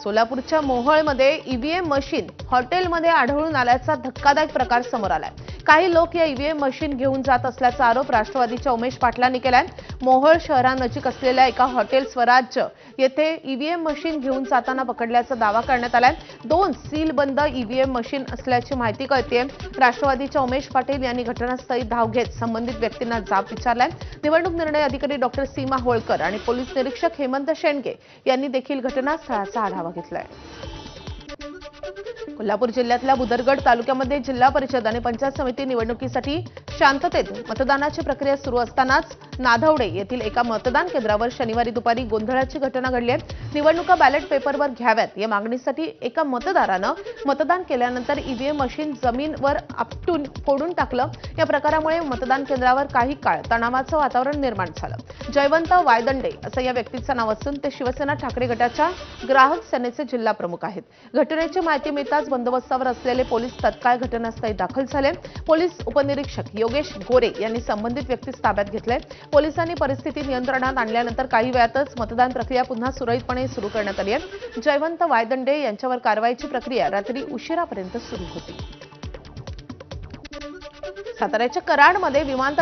सोलापूरच्या मोहोळमध्ये EVM machine हॉटेलमध्ये आढळून आल्याचा धक्कादायक प्रकार समोर आलाय। काही लोक या ईव्हीएम मशीन घेऊन जात असल्याचा आरोप राष्ट्रवादीच्या उमेश पाटलांनी केलाय। मोहोळ शहरानजीक असलेल्या एका हॉटेल स्वराज्य येथे ईव्हीएम मशीन घेऊन जाताना पकडल्याचा दावा करण्यात आलाय। 2 सीलबंद ईव्हीएम मशीन असल्याची माहिती कळतेय। राष्ट्रवादीच्या उमेश पाटील यांनी घटनास्थळी धाव घेत संबंधित व्यक्तींना जाब विचारलाय। निवडणूक निर्णय अधिकारी डॉक्टर सीमा होळकर आणि पोलीस निरीक्षक हेमंत शेंडगे यांनी देखील घटनास्थळाचा आढावा घेतलाय। कोल्हापूर जिल्ह्यातल्या बुदरगड तालुक्यामध्ये जिल्हा परिषद आणि पंचायत समिती निवडणुकीसाठी शांततेत मतदानाची प्रक्रिया सुरू असतानाच नाधवडे येथील एका मतदान केंद्रावर शनिवारी दुपारी गोंधळाची घटना घडली आहे। निवडणुका बॅलेट पेपरवर घ्याव्यात या मागणीसाठी एका मतदारानं मतदान केल्यानंतर ईव्हीएम मशीन जमीनवर आपटून फोडून टाकलं। या प्रकारामुळे मतदान केंद्रावर काही काळ तणावाचं वातावरण निर्माण झालं। जयवंत वायदंडे असं या व्यक्तीचं नाव असून ते शिवसेना ठाकरे गटाच्या ग्राहक सेनेचे जिल्हा प्रमुख आहेत। घटनेची माहिती मिळताच बंदोबस्तावर असलेले पोलीस तत्काळ घटनास्थळी दाखल झाले। पोलीस उपनिरीक्षक योगेश गोरे यांनी संबंधित व्यक्तीस ताब्यात घेतले। पोलिसांनी परिस्थिती नियंत्रणात आणल्यानंतर काही वेळातच मतदान प्रक्रिया पुन्हा सुरळीतपणे सुरू करण्यात आली आहे। जयवंत वायदंडे यांच्यावर कारवाईची प्रक्रिया रात्री उशिरापर्यंत सुरू होती। साताऱ्याच्या कराडमध्ये विमानतळ